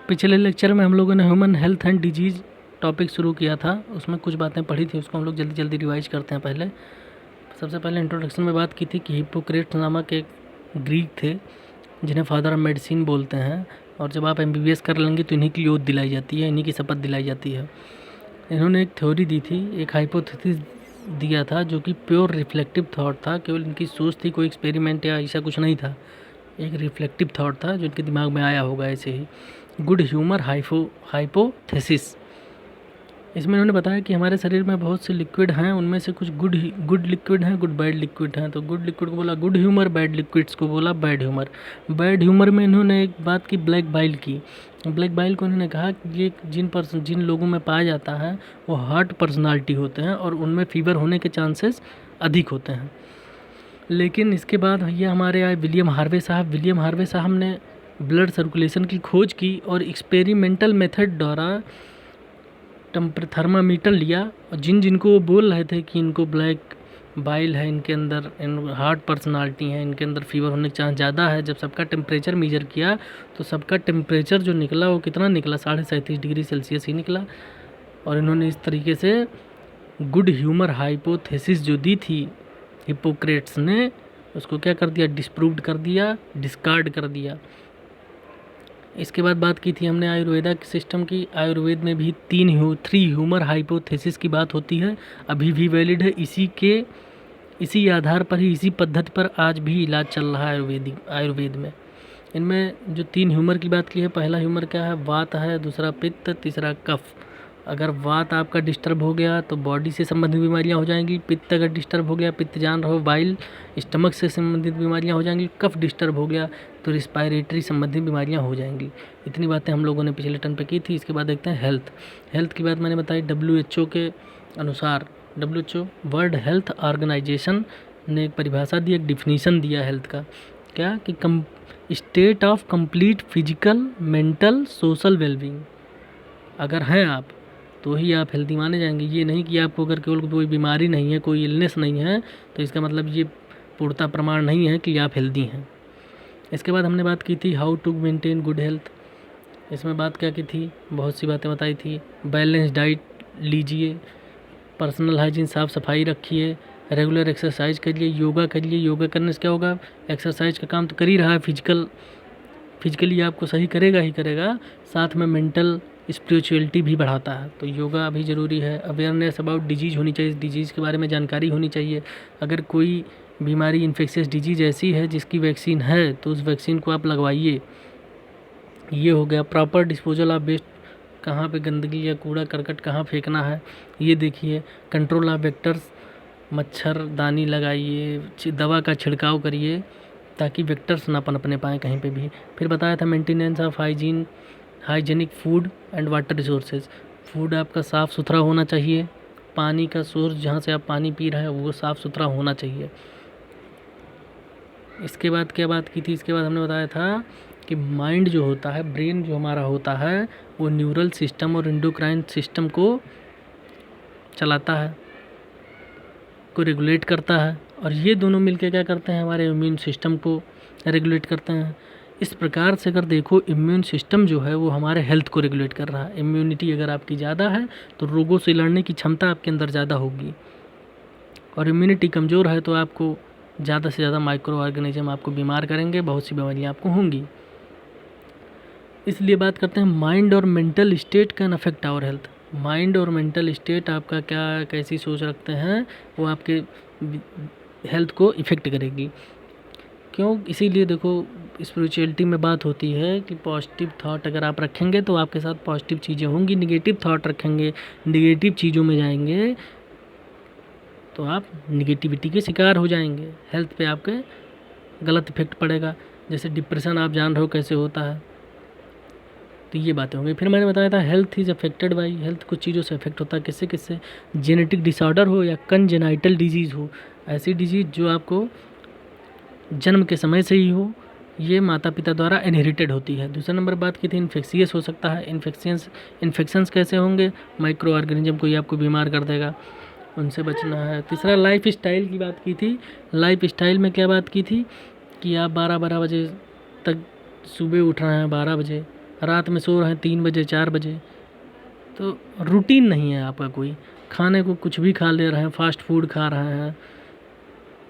पिछले लेक्चर में हम लोगों ने human health and disease topic शुरू किया था, उसमें कुछ बातें पढ़ी थी, उसको हम लोग जल्दी जल्दी रिवाइज करते हैं। पहले सबसे पहले इंट्रोडक्शन में बात की थी कि हिप्पोक्रेट्स नामक एक ग्रीक थे जिन्हें फादर ऑफ मेडिसिन बोलते हैं, और जब आप एमबीबीएस कर लेंगे तो इन्हीं की ओथ दिलाई जाती है, इन्हीं की शपथ दिलाई जाती है। इन्होंने एक थ्योरी दी थी, एक हाइपोथेसिस दिया था जो कि प्योर रिफ्लेक्टिव थॉट था, केवल इनकी सोच थी, कोई एक्सपेरिमेंट या ऐसा कुछ नहीं था। एक रिफ्लेक्टिव थॉट था जो इनके दिमाग में आया होगा ऐसे ही। Good humour hypothesis. इसमें इन्होंने बताया कि हमारे शरीर में बहुत से लिक्विड हैं, उनमें से कुछ गुड लिक्विड हैं, गुड बैड लिक्विड हैं। तो गुड लिक्विड को बोला गुड ह्यूमर, बैड लिक्विड्स को बोला बैड ह्यूमर। बैड ह्यूमर में इन्होंने एक बात की, ब्लैक बाइल की। ब्लैक बाइल को इन्होंने कहा कि ये जिन लोगों में पाया जाता है वो हार्ट पर्सनालिटी होते हैं और उनमें फीवर होने के चांसेस अधिक होते हैं। लेकिन इसके बाद भैया हमारे आए विलियम हार्वे साहब ने ब्लड सर्कुलेशन की खोज की और एक्सपेरिमेंटल मेथड द्वारा थर्मामीटर लिया, और जिनको वो बोल रहे थे कि इनको ब्लैक बाइल है, इनके अंदर हार्ट पर्सनालिटी है, इनके अंदर फीवर होने के चांस ज़्यादा है, जब सबका टेम्परेचर मेजर किया तो सबका टेम्परेचर जो निकला वो कितना निकला, 37.5 डिग्री सेल्सियस ही निकला। और इन्होंने इस तरीके से गुड ह्यूमर हाइपोथेसिस जो दी थी हिप्पोक्रेट्स ने, उसको क्या कर दिया, डिस्प्रूव्ड कर दिया, डिस्कार्ड कर दिया। इसके बाद बात की थी हमने आयुर्वेदा के सिस्टम की। आयुर्वेद में भी 3 ह्यूमर हाइपोथेसिस की बात होती है, अभी भी वैलिड है। इसी आधार पर ही, इसी पद्धति पर आज भी इलाज चल रहा है आयुर्वेद में। इनमें जो 3 ह्यूमर की बात की है, पहला ह्यूमर क्या है, वात है, दूसरा पित्त, तीसरा कफ। अगर वात आपका डिस्टर्ब हो गया तो बॉडी से संबंधित बीमारियां हो जाएंगी। पित्त अगर डिस्टर्ब हो गया, पित्त जान रहो बाइल, स्टमक से संबंधित बीमारियां हो जाएंगी। कफ डिस्टर्ब हो गया तो रिस्पायरेटरी संबंधित बीमारियां हो जाएंगी। इतनी बातें हम लोगों ने पिछले टर्न पे की थी। इसके बाद देखते हैं हेल्थ की बात मैंने बताई। WHO के अनुसार, WHO वर्ल्ड हेल्थ ऑर्गेनाइजेशन ने एक परिभाषा दी, एक डिफिनीशन दिया हेल्थ का, क्या कि state of complete physical, mental, social wellbeing. अगर हैं आप तो ही आप हेल्दी माने जाएंगे। ये नहीं कि आपको अगर केवल कोई बीमारी नहीं है, कोई इलनेस नहीं है, तो इसका मतलब ये पूर्णतः प्रमाण नहीं है कि आप हेल्दी हैं। इसके बाद हमने बात की थी how to maintain good health. इसमें बात क्या की थी, बहुत सी बातें बताई थी। बैलेंस डाइट लीजिए, पर्सनल हाइजीन, साफ़ सफाई रखिए, रेगुलर एक्सरसाइज करिए, योगा करिए। योगा करने से क्या होगा, एक्सरसाइज का काम तो कर ही रहा है, फिजिकली आपको सही करेगा ही करेगा, साथ में मेंटल स्पिरिचुअलिटी भी बढ़ाता है। तो योगा भी ज़रूरी है। अवेयरनेस अबाउट डिजीज़ होनी चाहिए, डिजीज़ के बारे में जानकारी होनी चाहिए। अगर कोई बीमारी, इन्फेक्शियस डिजीज़ ऐसी है जिसकी वैक्सीन है तो उस वैक्सीन को आप लगवाइए। ये हो गया। प्रॉपर डिस्पोजल ऑफ वेस्ट, कहाँ पे गंदगी या कूड़ा करकट कहाँ फेंकना है ये देखिए। कंट्रोल ऑफ वेक्टर्स, मच्छरदानी लगाइए, दवा का छिड़काव करिए ताकि वेक्टर्स ना पनपने पाएँ कहीं पे भी। फिर बताया था maintenance of hygienic food and water resources. Food आपका साफ़ सुथरा होना चाहिए, पानी का सोर्स जहाँ से आप पानी पी रहे हैं वो साफ़ सुथरा होना चाहिए। इसके बाद क्या बात की थी, इसके बाद हमने बताया था कि माइंड जो होता है, ब्रेन जो हमारा होता है, वो न्यूरल सिस्टम और एंडोक्राइन सिस्टम को चलाता है, को रेगुलेट करता है, और ये दोनों मिलकर क्या करते हैं, हमारे इम्यून सिस्टम को रेगुलेट करते हैं। इस प्रकार से अगर देखो, इम्यून सिस्टम जो है वो हमारे हेल्थ को रेगुलेट कर रहा है। इम्यूनिटी अगर आपकी ज़्यादा है तो रोगों से लड़ने की क्षमता आपके अंदर ज़्यादा होगी, और इम्यूनिटी कमज़ोर है तो आपको ज़्यादा से ज़्यादा माइक्रो ऑर्गेनिज्म आपको बीमार करेंगे, बहुत सी बीमारियाँ आपको होंगी। इसलिए बात करते हैं माइंड और mental state can affect our health. Mind और मेंटल स्टेट आपका क्या, कैसी सोच रखते हैं, वो आपके हेल्थ को इफ़ेक्ट करेगी। क्यों, इसीलिए देखो स्पिरिचुअलिटी में बात होती है कि पॉजिटिव थॉट अगर आप रखेंगे तो आपके साथ पॉजिटिव चीज़ें होंगी, निगेटिव थॉट रखेंगे, निगेटिव चीज़ों में जाएंगे तो आप निगेटिविटी के शिकार हो जाएंगे, हेल्थ पे आपके गलत इफेक्ट पड़ेगा। जैसे डिप्रेशन आप जान रहे हो कैसे होता है, तो ये बातें होंगी। फिर मैंने बताया था health is affected by, health कुछ चीज़ों से अफेक्ट होता है। किससे किससे, जेनेटिक डिसऑर्डर हो या कंजेनाइटल डिजीज़ हो, ऐसी डिजीज़ जो आपको जन्म के समय से ही हो, ये माता पिता द्वारा इनहेरिटेड होती है। दूसरा नंबर बात की थी इन्फेक्शियस हो सकता है। इन्फेक्शंस कैसे होंगे, माइक्रो ऑर्गेनिज्म कोई आपको बीमार कर देगा, उनसे बचना है। तीसरा लाइफ स्टाइल की बात की थी। लाइफ स्टाइल में क्या बात की थी कि आप 12 बजे तक सुबह उठ रहे हैं, 12 बजे रात में सो रहे हैं 3 बजे 4 बजे, तो रूटीन नहीं है आपका कोई। खाने को कुछ भी खा ले रहे हैं, फास्ट फूड खा रहे हैं,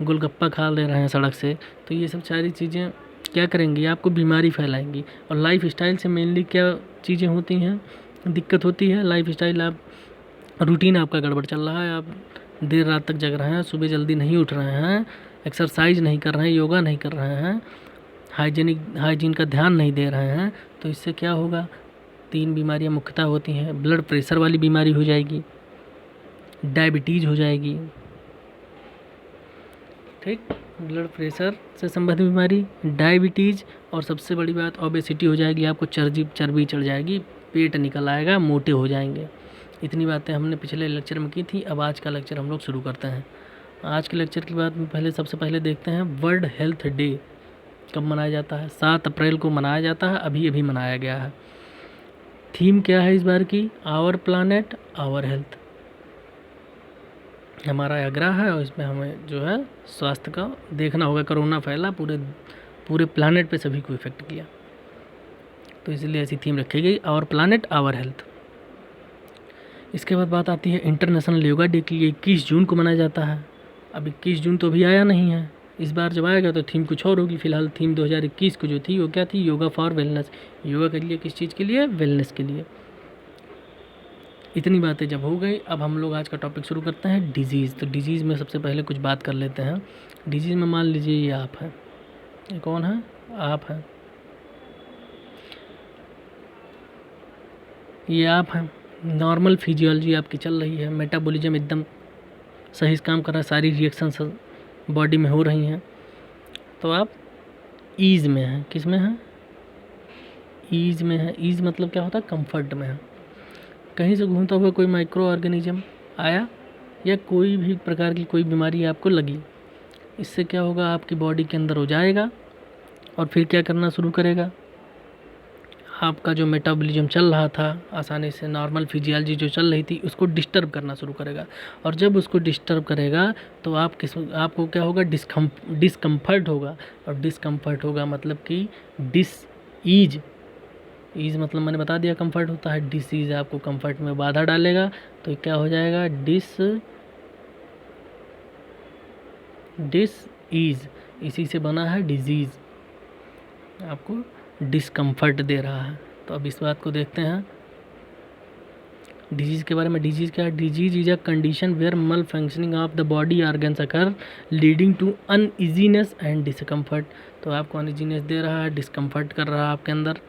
गोलगप्पा खा ले रहे हैं सड़क से, तो ये सब सारी चीज़ें क्या करेंगी, आपको बीमारी फैलाएंगी। और लाइफ स्टाइल से मेनली क्या चीज़ें होती हैं, दिक्कत होती है लाइफ स्टाइल, आप रूटीन आपका गड़बड़ चल रहा है, आप देर रात तक जग रहे हैं, सुबह जल्दी नहीं उठ रहे हैं, एक्सरसाइज नहीं कर रहे हैं, योगा नहीं कर रहे हैं, हाइजीन का ध्यान नहीं दे रहे हैं, तो इससे क्या होगा, 3 बीमारियां मुख्यतः होती हैं। ब्लड प्रेशर वाली बीमारी हो जाएगी, डायबिटीज़ हो जाएगी, ठीक, ब्लड प्रेशर से संबंधित बीमारी, डायबिटीज़, और सबसे बड़ी बात ओबेसिटी हो जाएगी, आपको चर्बी चढ़ जाएगी, पेट निकल आएगा, मोटे हो जाएंगे। इतनी बातें हमने पिछले लेक्चर में की थी। अब आज का लेक्चर हम लोग शुरू करते हैं। आज के लेक्चर की बात में सबसे पहले देखते हैं वर्ल्ड हेल्थ डे कब मनाया जाता है। 7 अप्रैल को मनाया जाता है, अभी अभी मनाया गया है। थीम क्या है इस बार की, आवर प्लानेट आवर हेल्थ। हमारा आग्रह है और इसमें हमें जो है स्वास्थ्य का देखना होगा। कोरोना फैला पूरे प्लानेट पे सभी को इफेक्ट किया, तो इसलिए ऐसी थीम रखी गई, आवर प्लानेट आवर हेल्थ। इसके बाद बात आती है इंटरनेशनल योगा डे की। 21 जून को मनाया जाता है। अब 21 जून तो अभी आया नहीं है, इस बार जब आएगा तो थीम कुछ और होगी। फिलहाल थीम 2021 को जो थी वो क्या थी, योगा फॉर वेलनेस। योगा के लिए किस चीज़ के लिए, वेलनेस के लिए। इतनी बातें जब हो गई, अब हम लोग आज का टॉपिक शुरू करते हैं, डिजीज़। तो डिजीज़ में सबसे पहले कुछ बात कर लेते हैं। डिजीज़ में मान लीजिए ये आप है, ये कौन है, आप है, ये आप हैं। नॉर्मल फिजियोलॉजी आपकी चल रही है, मेटाबॉलिज्म एकदम सही से काम कर रहा है, सारी रिएक्शंस बॉडी में हो रही हैं, तो आप ईज़ में हैं। किस में हैं, ईज़ में है। ईज़ मतलब क्या होता है, कंफर्ट में है। कहीं से घूमता हुआ कोई माइक्रो ऑर्गेनिज्म आया या कोई भी प्रकार की कोई बीमारी आपको लगी, इससे क्या होगा, आपकी बॉडी के अंदर हो जाएगा और फिर क्या करना शुरू करेगा, आपका जो मेटाबॉलिज्म चल रहा था आसानी से, नॉर्मल फिजियोलॉजी जो चल रही थी, उसको डिस्टर्ब करना शुरू करेगा। और जब उसको डिस्टर्ब करेगा तो आपको क्या होगा, डिस्कम्फर्ट होगा। और डिस्कम्फर्ट होगा मतलब कि ईज मतलब मैंने बता दिया कंफर्ट होता है, डिसीज़ आपको कंफर्ट में बाधा डालेगा, तो क्या हो जाएगा, डिस-ईज, इसी से बना है डिजीज़, आपको डिस्कम्फर्ट दे रहा है। तो अब इस बात को देखते हैं डिजीज़ के बारे में। डिजीज़ क्या है, disease is a condition where malfunctioning of the body organs occur leading to uneasiness and discomfort. तो आपको अनइजीनेस दे रहा है, डिस्कम्फर्ट कर रहा है आपके अंदर।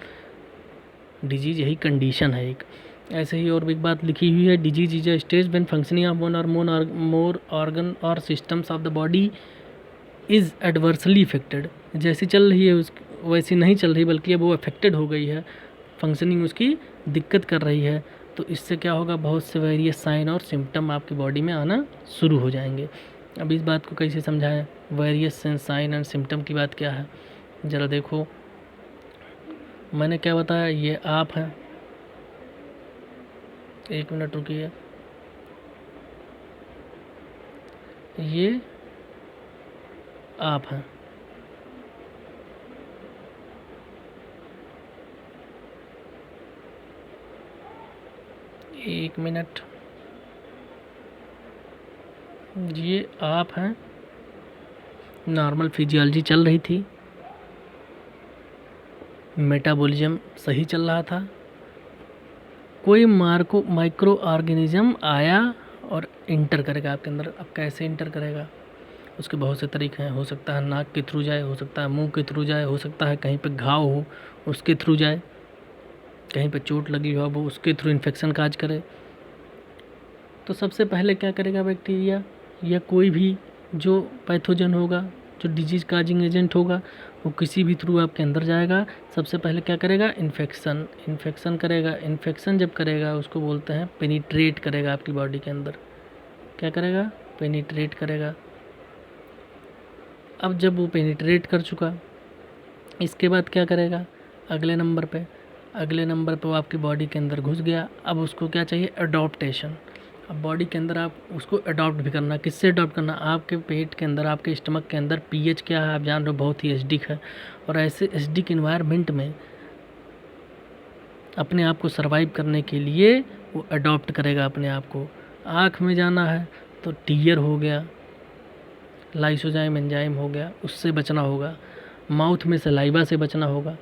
डिजीज़ यही कंडीशन है एक। ऐसे ही और भी एक बात लिखी हुई है, disease is a stage when functioning of one और मोर ऑर्गन और systems of the body is adversely affected. जैसी चल रही है वैसी नहीं चल रही, बल्कि अब वो अफेक्टेड हो गई है, फंक्शनिंग उसकी दिक्कत कर रही है। तो इससे क्या होगा, बहुत से वेरियस साइन और सिम्टम आपकी बॉडी में आना शुरू हो जाएंगे। अब इस बात को कैसे समझाएं, वेरियस साइन एंड सिम्टम की बात क्या है, ज़रा देखो। मैंने क्या बताया, ये आप हैं, 1 मिनट रुकिए, ये आप हैं, एक मिनट, ये आप हैं। नॉर्मल फिजियोलॉजी चल रही थी, मेटाबॉलिज्म सही चल रहा था, कोई माइक्रो ऑर्गेनिज्म आया और इंटर करेगा आपके अंदर। अब कैसे इंटर करेगा, उसके बहुत से तरीके हैं। हो सकता है नाक के थ्रू जाए, हो सकता है मुंह के थ्रू जाए, हो सकता है कहीं पे घाव हो उसके थ्रू जाए, कहीं पे चोट लगी हो वो उसके थ्रू इन्फेक्शन काज करे। तो सबसे पहले क्या करेगा, बैक्टीरिया या कोई भी जो पैथोजन होगा, जो डिजीज़ काजिंग एजेंट होगा, वो किसी भी थ्रू आपके अंदर जाएगा। सबसे पहले क्या करेगा, इन्फेक्शन करेगा। इन्फेक्शन जब करेगा उसको बोलते हैं पेनिट्रेट करेगा आपकी बॉडी के अंदर। क्या करेगा, पेनिट्रेट करेगा। अब जब वो पेनिट्रेट कर चुका, इसके बाद क्या करेगा, अगले नंबर पे वो आपकी बॉडी के अंदर घुस गया। अब उसको क्या चाहिए, अडॉप्टेशन। अब बॉडी के अंदर आप उसको अडॉप्ट भी करना। किससे अडॉप्ट करना, आपके पेट के अंदर, आपके स्टमक के अंदर पीएच क्या है आप जान रहे हो, बहुत ही एसिडिक है। और ऐसे एसिडिक इन्वायरमेंट में अपने आप को सर्वाइव करने के लिए वो अडॉप्ट करेगा अपने आप को। आँख में जाना है तो टीयर हो गया, लाइसोजाइम एंजाइम हो गया, उससे बचना होगा। माउथ में सलाइवा से बचना होगा।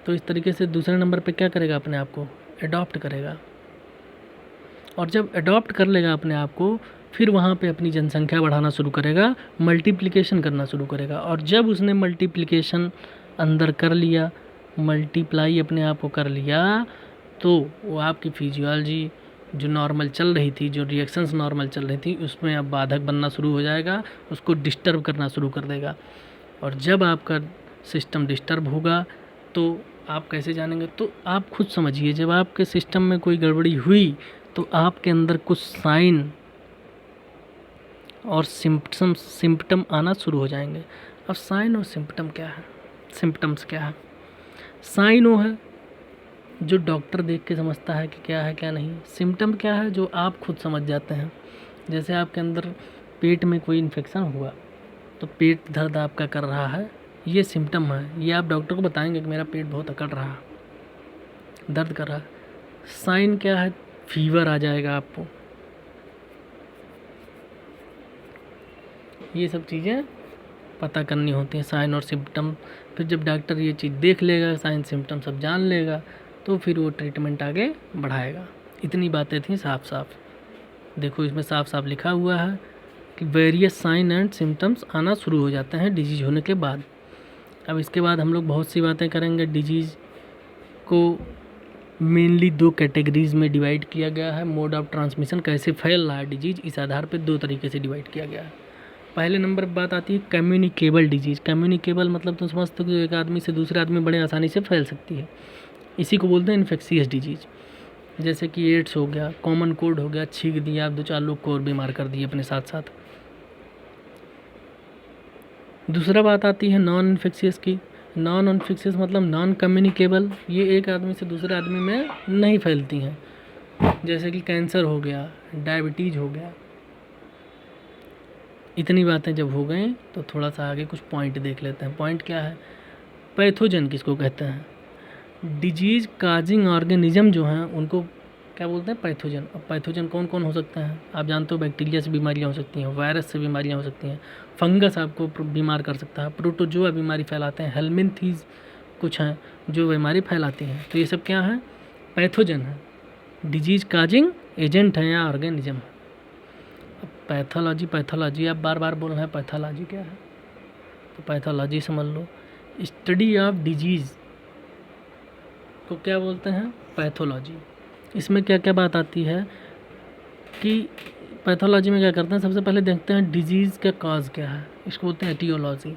तो इस तरीके से दूसरे नंबर पे क्या करेगा, अपने आप को अडॉप्ट करेगा। और जब अडॉप्ट कर लेगा अपने आप को, फिर वहाँ पे अपनी जनसंख्या बढ़ाना शुरू करेगा, मल्टीप्लिकेशन करना शुरू करेगा। और जब उसने मल्टीप्लिकेशन अंदर कर लिया, मल्टीप्लाई अपने आप को कर लिया, तो वो आपकी फिजियोलॉजी जो नॉर्मल चल रही थी, जो रिएक्शंस नॉर्मल चल रही थी, उसमें अब बाधक बनना शुरू हो जाएगा, उसको डिस्टर्ब करना शुरू कर देगा। और जब आपका सिस्टम डिस्टर्ब होगा तो आप कैसे जानेंगे? तो आप खुद समझिए, जब आपके सिस्टम में कोई गड़बड़ी हुई तो आपके अंदर कुछ साइन और सिम्पटम आना शुरू हो जाएंगे। अब साइन और सिम्पटम क्या है? सिम्पटम्स क्या है? साइन वो है जो डॉक्टर देख के समझता है कि क्या है क्या नहीं। सिम्पटम क्या है? जो आप खुद समझ जाते हैं। जैसे आपके अंदर पेट में कोई इन्फेक्शन हुआ तो पेट दर्द आपका कर रहा है, ये सिम्पटम है। ये आप डॉक्टर को बताएंगे कि मेरा पेट बहुत अकड़ रहा है, दर्द कर रहा है। साइन क्या है? फीवर आ जाएगा आपको। ये सब चीज़ें पता करनी होती हैं, साइन और सिम्पटम। फिर जब डॉक्टर ये चीज़ देख लेगा, साइन सिम्पटम सब जान लेगा, तो फिर वो ट्रीटमेंट आगे बढ़ाएगा। इतनी बातें थी साफ साफ। देखो इसमें साफ साफ लिखा हुआ है कि वेरियस साइन एंड सिम्टम्स आना शुरू हो जाते हैं डिजीज होने के बाद। अब इसके बाद हम लोग बहुत सी बातें करेंगे। डिजीज़ को मेनली 2 कैटेगरीज में डिवाइड किया गया है। मोड ऑफ ट्रांसमिशन, कैसे फैल रहा है डिजीज़, इस आधार पे 2 तरीके से डिवाइड किया गया है। पहले नंबर पर बात आती है कम्युनिकेबल डिजीज़। कम्युनिकेबल मतलब तुम समझते हो कि एक आदमी से दूसरे आदमी बड़े आसानी से फैल सकती है, इसी को बोलते हैं इन्फेक्शियस डिजीज़। जैसे कि एड्स हो गया, कॉमन कोल्ड हो गया, छींक दिया आप 2-4 लोग को और बीमार कर दिए अपने साथ साथ। दूसरा बात आती है नॉन इन्फेक्शियस की। नॉन इन्फेक्शियस मतलब नॉन कम्युनिकेबल, ये एक आदमी से दूसरे आदमी में नहीं फैलती हैं। जैसे कि कैंसर हो गया, डायबिटीज़ हो गया। इतनी बातें जब हो गई तो थोड़ा सा आगे कुछ पॉइंट देख लेते हैं। पॉइंट क्या है? पैथोजन किसको कहते हैं? डिजीज़ काजिंग ऑर्गेनिज्म जो हैं उनको क्या बोलते हैं? पैथोजन। अब पैथोजन कौन कौन हो सकते हैं? आप जानते हो बैक्टीरिया से बीमारियां हो सकती हैं, वायरस से बीमारियां हो सकती हैं, फंगस आपको बीमार कर सकता है, प्रोटोजोआ बीमारी फैलाते हैं, हेलमिंथीज कुछ हैं जो बीमारी फैलाती हैं। तो ये सब क्या है? पैथोजन है, डिजीज़ काजिंग एजेंट है या ऑर्गेनिज्म है। अब पैथोलॉजी आप बार बार बोल रहे हैं, पैथोलॉजी क्या है? तो पैथोलॉजी समझ लो, स्टडी ऑफ डिजीज़ को क्या बोलते हैं? पैथोलॉजी। इसमें क्या क्या बात आती है कि पैथोलॉजी में क्या करते हैं? सबसे पहले देखते हैं डिजीज़ का कॉज क्या है, इसको बोलते हैं एटियोलॉजी।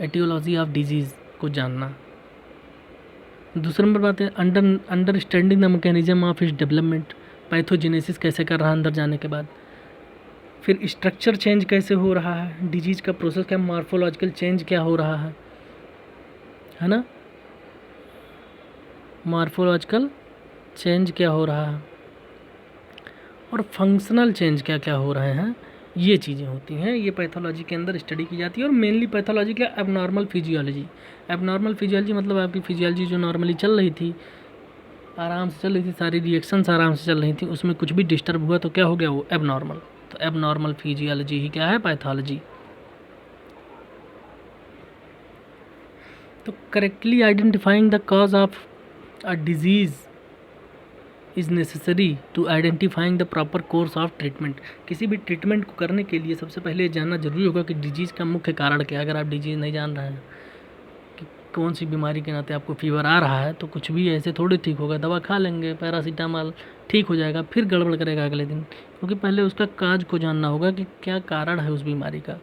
एटियोलॉजी ऑफ डिजीज़ को जानना। दूसरे नंबर बात है understanding the mechanism of its development. Pathogenesis कैसे कर रहा है अंदर जाने के बाद। फिर स्ट्रक्चर चेंज कैसे हो रहा है, डिजीज़ का प्रोसेस क्या, मॉर्फोलॉजिकल चेंज क्या हो रहा है ना, मॉर्फोलॉजिकल चेंज क्या हो रहा है, और फंक्शनल चेंज क्या क्या हो रहे हैं। ये चीज़ें होती हैं, ये पैथोलॉजी के अंदर स्टडी की जाती है। और मेनली पैथोलॉजी क्या? Abnormal physiology. एबनॉर्मल फिजियोलॉजी मतलब आपकी फिजियोलॉजी जो नॉर्मली चल रही थी, आराम से चल रही थी, सारी रिएक्शंस आराम से चल रही थी, उसमें कुछ भी डिस्टर्ब हुआ तो क्या हो गया? वो एबनॉर्मल। तो एबनॉर्मल फिजियोलॉजी ही क्या है? पैथोलॉजी। तो correctly identifying the cause of a disease is necessary to identifying the proper course of treatment. किसी भी ट्रीटमेंट को करने के लिए सबसे पहले जानना जरूरी होगा कि डिजीज़ का मुख्य कारण क्या है। अगर आप डिजीज़ नहीं जान रहे हैं कि कौन सी बीमारी के नाते आपको फीवर आ रहा है, तो कुछ भी ऐसे थोड़ी ठीक होगा। दवा खा लेंगे, पैरासीटामॉल, ठीक हो जाएगा, फिर गड़बड़ करेगा अगले दिन। क्योंकि पहले उसका काज को जानना होगा कि क्या कारण है उस बीमारी का,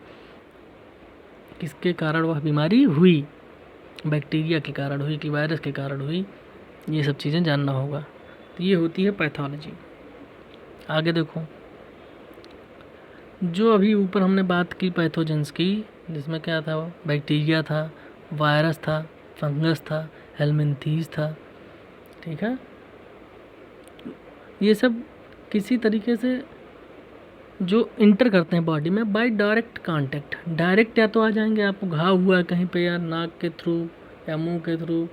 किसके कारण वह बीमारी हुई, बैक्टीरिया के कारण हुई कि वायरस के कारण हुई, ये सब चीज़ें जानना होगा। तो ये होती है पैथोलॉजी। आगे देखो, जो अभी ऊपर हमने बात की पैथोजेंस की, जिसमें क्या था? वो बैक्टीरिया था, वायरस था, फंगस था, हेलमिंथीज था, ठीक है। ये सब किसी तरीके से जो इंटर करते हैं बॉडी में बाय डायरेक्ट कांटेक्ट। डायरेक्ट या तो आ जाएंगे, आपको घाव हुआ है कहीं पे, या नाक के थ्रू या मुंह के थ्रू,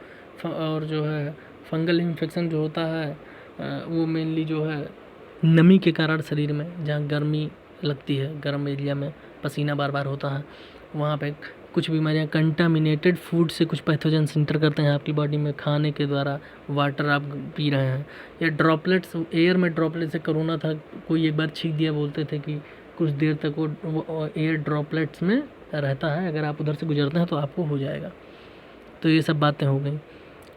और जो है फंगल इन्फेक्शन जो होता है वो मेनली जो है नमी के कारण शरीर में, जहाँ गर्मी लगती है, गर्म एरिया में पसीना बार बार होता है, वहाँ पे कुछ बीमारियाँ कंटामिनेटेड फूड से कुछ पैथोजेंस इंटर करते हैं आपकी बॉडी में, खाने के द्वारा, वाटर आप पी रहे हैं, या ड्रॉपलेट्स, एयर में ड्रॉपलेट से कोरोना था, कोई एक बार छींक दिया, बोलते थे कि कुछ देर तक वो एयर ड्रॉपलेट्स में रहता है, अगर आप उधर से गुजरते हैं तो आपको हो जाएगा। तो ये सब बातें हो गई।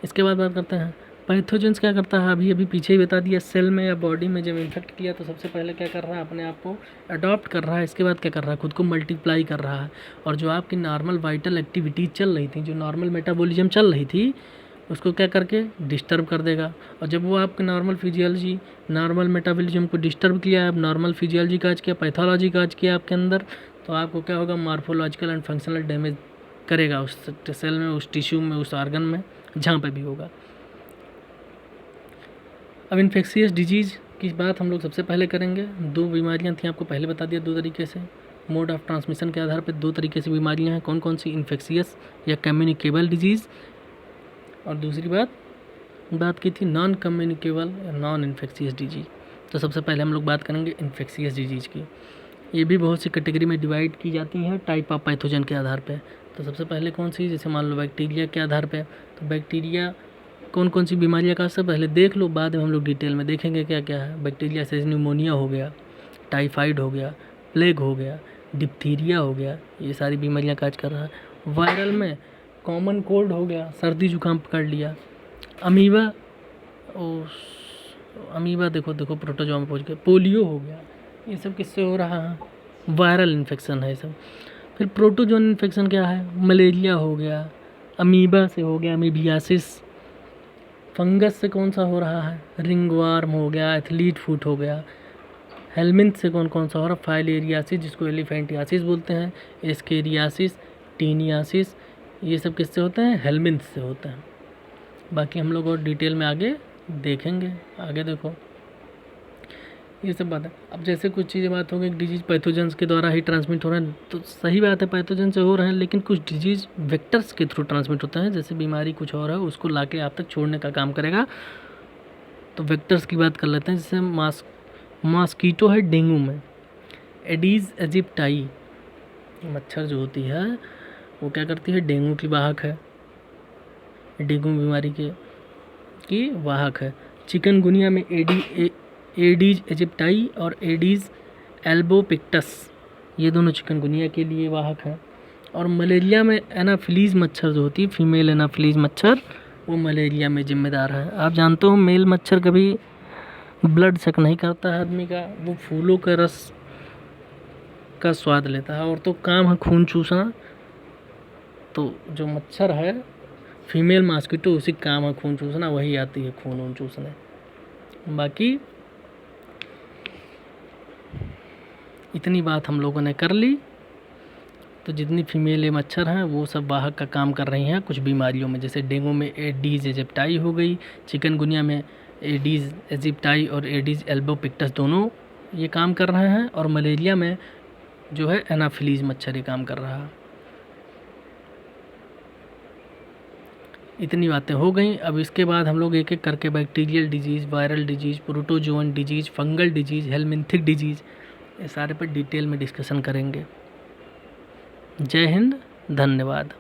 इसके बाद बात करते हैं पैथोजेंस क्या करता है। अभी पीछे ही बता दिया, सेल में या बॉडी में जब इन्फेक्ट किया तो सबसे पहले क्या कर रहा है, अपने आप को अडॉप्ट कर रहा है। इसके बाद क्या कर रहा है, खुद को मल्टीप्लाई कर रहा है, और जो आपकी नॉर्मल वाइटल एक्टिविटीज़ चल रही थी, जो नॉर्मल मेटाबॉलिज्म चल रही थी, उसको क्या करके डिस्टर्ब कर देगा। और जब वो आपके नॉर्मल फिजियोलॉजी, नॉर्मल मेटाबॉलिज्म को डिस्टर्ब किया, अब नॉर्मल फिजियोलॉजी का आज किया, पैथोलॉजी का आज किया आपके अंदर, तो आपको क्या होगा, मॉर्फोलॉजिकल एंड फंक्शनल डैमेज करेगा उस सेल में, उस टिश्यू में, उस ऑर्गन में, जहाँ पे भी होगा। अब इन्फेक्शियस डिजीज़ की बात हम लोग सबसे पहले करेंगे। 2 बीमारियां थी, आपको पहले बता दिया 2 तरीके से, मोड ऑफ ट्रांसमिशन के आधार पर 2 तरीके से बीमारियां हैं। कौन कौन सी, इन्फेक्शियस या कम्युनिकेबल डिजीज़, और दूसरी बात की थी नॉन कम्युनिकेबल या नॉन इन्फेक्शियस डिजीज़। तो सबसे पहले हम लोग बात करेंगे इन्फेक्शियस डिजीज़ की। ये भी बहुत सी कैटेगरी में डिवाइड की जाती हैं टाइप ऑफ पैथोजन के आधार पे। तो सबसे पहले कौन सी, जैसे मान लो बैक्टीरिया के आधार पे, तो बैक्टीरिया कौन कौन सी बीमारियाँ का, सबसे पहले देख लो, बाद में हम लोग डिटेल में देखेंगे क्या क्या है। बैक्टीरिया से न्यूमोनिया हो गया, टाइफाइड हो गया, प्लेग हो गया, डिप्थीरिया हो गया, ये सारी बीमारियाँ काज कर रहा है। वायरल में कॉमन कोल्ड हो गया, सर्दी जुकाम पकड़ लिया। अमीबा देखो प्रोटोजोआ में पहुँच गया। पोलियो हो गया, ये सब किससे हो रहा है, वायरल इन्फेक्शन है ये सब। फिर प्रोटोजोन इन्फेक्शन क्या है, मलेरिया हो गया, अमीबा से हो गया अमीबियासिस। फंगस से कौन सा हो रहा है, रिंगवार्म हो गया, एथलीट फुट हो गया। हेलमिंथ से कौन कौन सा हो रहा है, फाइलेरियासिस जिसको एलिफेंटियासिस बोलते हैं, एस्केरियासिस, टीनियासिस, ये सब किससे होते हैं, हेलमिंथ से होते हैं। बाकी हम लोग और डिटेल में आगे देखेंगे। आगे देखो ये सब बात है। अब जैसे कुछ चीज़ें बात हो गई, डिजीज़ पैथोजेंस के द्वारा ही ट्रांसमिट हो रहे हैं, तो सही बात है, पैथोजन से हो रहे हैं, लेकिन कुछ डिजीज़ वेक्टर्स के थ्रू ट्रांसमिट होता है। जैसे बीमारी कुछ और है, उसको लाके आप तक छोड़ने का काम करेगा, तो वेक्टर्स की बात कर लेते हैं। जैसे मॉस्कीटो है डेंगू में, एडीज एजिप्टाई मच्छर जो होती है वो क्या करती है, डेंगू की वाहक है, डेंगू बीमारी की वाहक है। चिकनगुनिया में एडीज एजिप्टाई और एडीज एल्बोपिक्टस, ये दोनों चिकनगुनिया के लिए वाहक हैं। और मलेरिया में एनाफिलीज मच्छर जो होती है, फीमेल एनाफिलीज मच्छर, वो मलेरिया में जिम्मेदार है। आप जानते हो मेल मच्छर कभी ब्लड सक नहीं करता है आदमी का, वो फूलों का रस का स्वाद लेता है, और तो काम है खून चूसना। तो जो मच्छर है फीमेल मॉस्किटो, उसी काम है खून चूसना, वही आती है खून चूसने। बाकी इतनी बात हम लोगों ने कर ली। तो जितनी फीमेल मच्छर हैं वो सब वाहक का काम कर रही हैं कुछ बीमारियों में, जैसे डेंगू में एडीज एजिप्टाई हो गई, चिकनगुनिया में एडीज एजिप्टाई और एडीज एल्बोपिक्टस दोनों ये काम कर रहे हैं, और मलेरिया में जो है एनाफिलीज मच्छर ये काम कर रहा है। इतनी बातें हो गई। अब इसके बाद हम लोग एक एक करके bacterial disease, viral disease, protozoan disease, fungal disease, helminthic disease, ये सारे पर डिटेल में डिस्कशन करेंगे। जय हिंद, धन्यवाद।